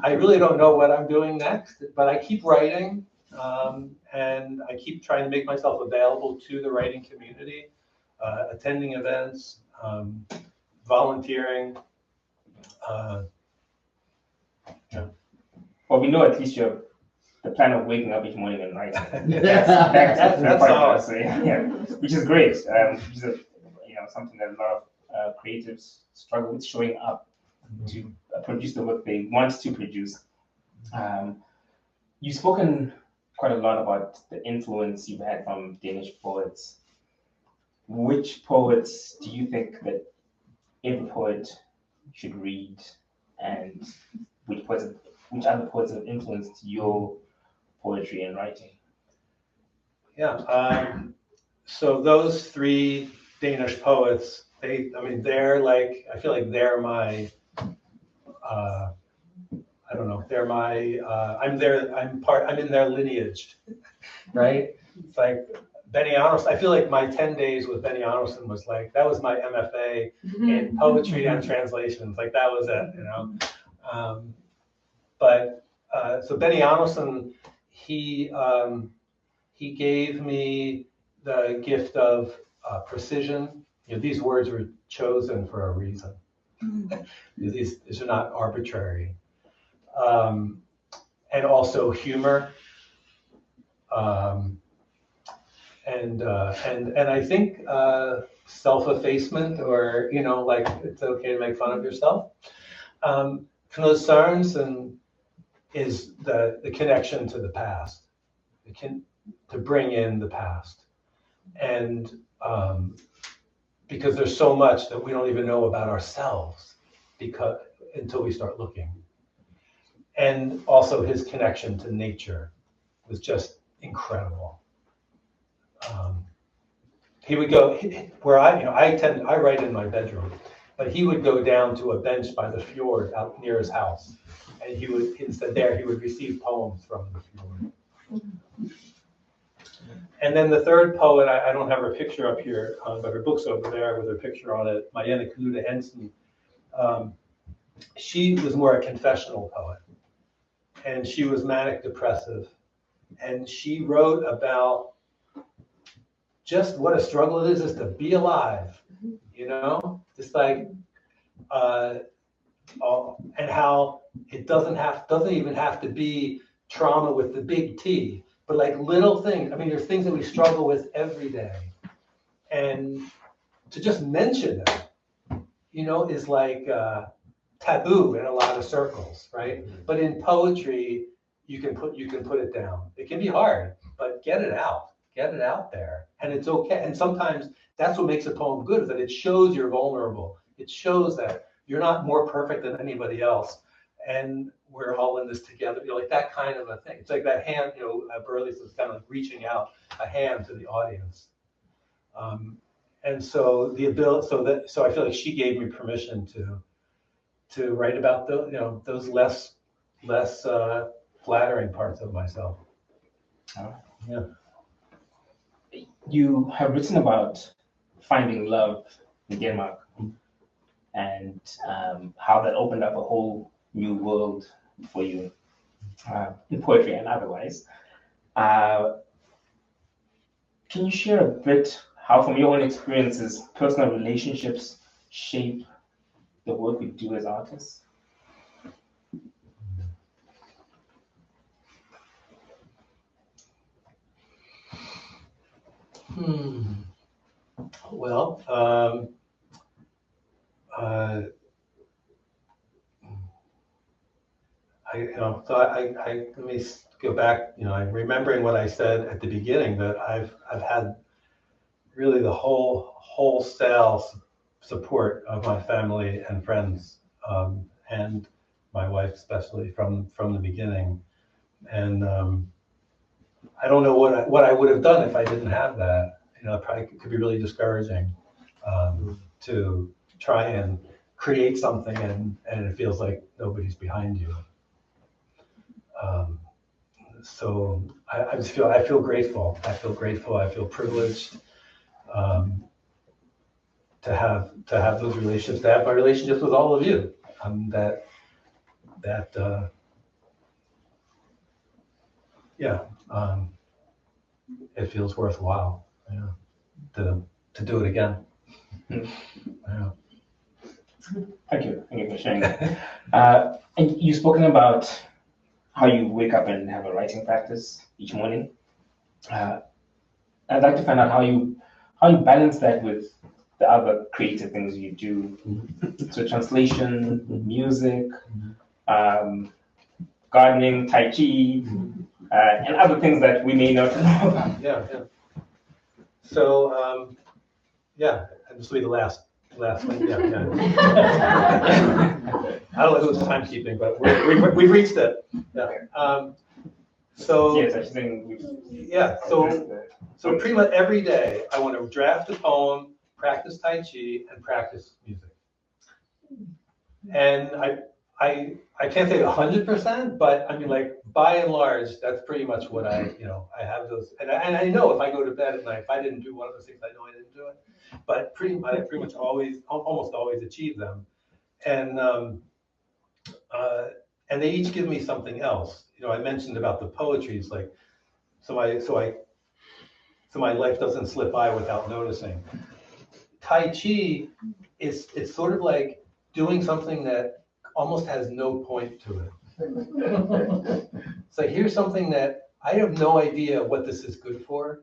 I really don't know what I'm doing next, but I keep writing, and I keep trying to make myself available to the writing community. Attending events, volunteering. Well, we know at least you have the plan of waking up each morning and writing. That's all. So, yeah, which is great. Which is something that a lot of creatives struggle with, showing up to produce the work they want to produce. You've spoken quite a lot about the influence you've had from Danish poets. which poets do you think that every poet should read, and which other poets have influenced your poetry and writing? Yeah. So those three Danish poets, they're like, I feel like they're my, I don't know, they're my, I'm in their lineage, right? It's like Benny Anderson, I feel like my 10 days with Benny Anderson was like, that was my MFA in poetry and translations, like that was it, you know? So Benny Anderson, he gave me the gift of precision. You know, these words were chosen for a reason. These are not arbitrary. And also humor. And I think self-effacement, or, you know, like it's okay to make fun of yourself. Knud Sørensen is the connection to the past. To bring in the past. And because there's so much that we don't even know about ourselves until we start looking. And also his connection to nature was just incredible. He would go where I write in my bedroom, but he would go down to a bench by the fjord out near his house, and he would receive poems from the fjord. And then the third poet, I don't have her picture up here, but her book's over there with her picture on it, Marianne Knude Hansen. She was more a confessional poet, and she was manic depressive, and she wrote about just what a struggle it is to be alive, you know, just like, and how it doesn't even have to be trauma with the big T, but like little things. I mean, there's things that we struggle with every day, and to just mention it, you know, is like taboo in a lot of circles, right? But in poetry, you can put it down. It can be hard, but get it out there, and it's okay. And sometimes that's what makes a poem good, is that it shows you're vulnerable. It shows that you're not more perfect than anybody else, and we're all in this together. You know, like that kind of a thing. It's like that hand, you know, Burley says, kind of like reaching out a hand to the audience. And so the ability, so I feel like she gave me permission to write about those less flattering parts of myself. Yeah. You have written about finding love in Denmark, and how that opened up a whole new world for you in poetry and otherwise. Can you share a bit how, from your own experiences, personal relationships shape the work we do as artists? Well, let me go back. You know, I'm remembering what I said at the beginning, that I've had really the wholesale support of my family and friends, and my wife especially from the beginning. And I don't know what I would have done if I didn't have that. You know, it probably could be really discouraging to try and create something and it feels like nobody's behind you. So I feel grateful. I feel privileged to have those relationships, to have my relationships with all of you. It feels worthwhile, to do it again. Yeah. Thank you for sharing that. And you've spoken about how you wake up and have a writing practice each morning. I'd like to find out how you balance that with the other creative things you do. So translation, music, gardening, Tai Chi, and other things that we may not know about. Yeah. So Yeah, this will be the last one. Yeah. I don't know who's timekeeping, but we've reached it. Yeah. So Yes, I think yeah. So pretty much every day I want to draft a poem, practice Tai Chi, and practice music. And I can't say 100%, but I mean, like, by and large, that's pretty much what I have those. And I know if I go to bed at night, if I didn't do one of those things, I know I didn't do it. But I pretty much almost always achieve them. And they each give me something else. I mentioned about the poetry. It's like, so my life doesn't slip by without noticing. Tai Chi it's sort of like doing something that almost has no point to it. It's like, here's something that I have no idea what this is good for,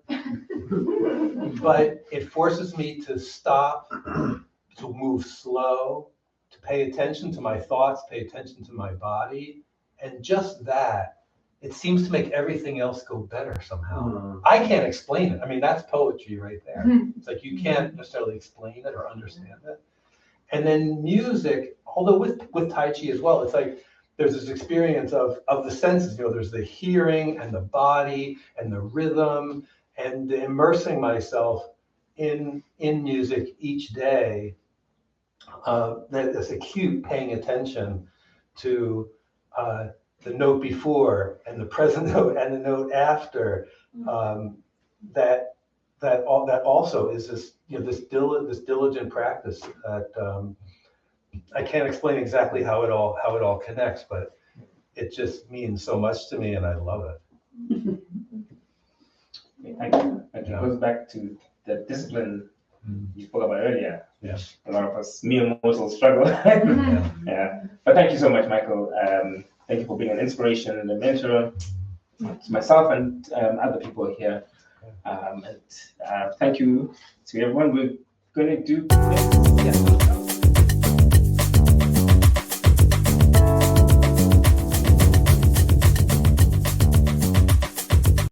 but it forces me to stop, to move slow, to pay attention to my thoughts, pay attention to my body, and just that, it seems to make everything else go better somehow. I can't explain it. I mean, that's poetry right there. It's like you can't necessarily explain it or understand it. And then music, although with Tai Chi as well, it's like there's this experience of the senses. There's the hearing and the body and the rhythm and the immersing myself in music each day. This acute paying attention to the note before and the present note and the note after. That also is this this diligent practice that I can't explain exactly how it all connects, but it just means so much to me, and I love it. Thank you. It goes back to the discipline you spoke about earlier. Yeah. A lot of us, me and most will struggle. Yeah. But thank you so much, Michael. Thank you for being an inspiration and a mentor to myself and other people here. And thank you to everyone. We're going to do.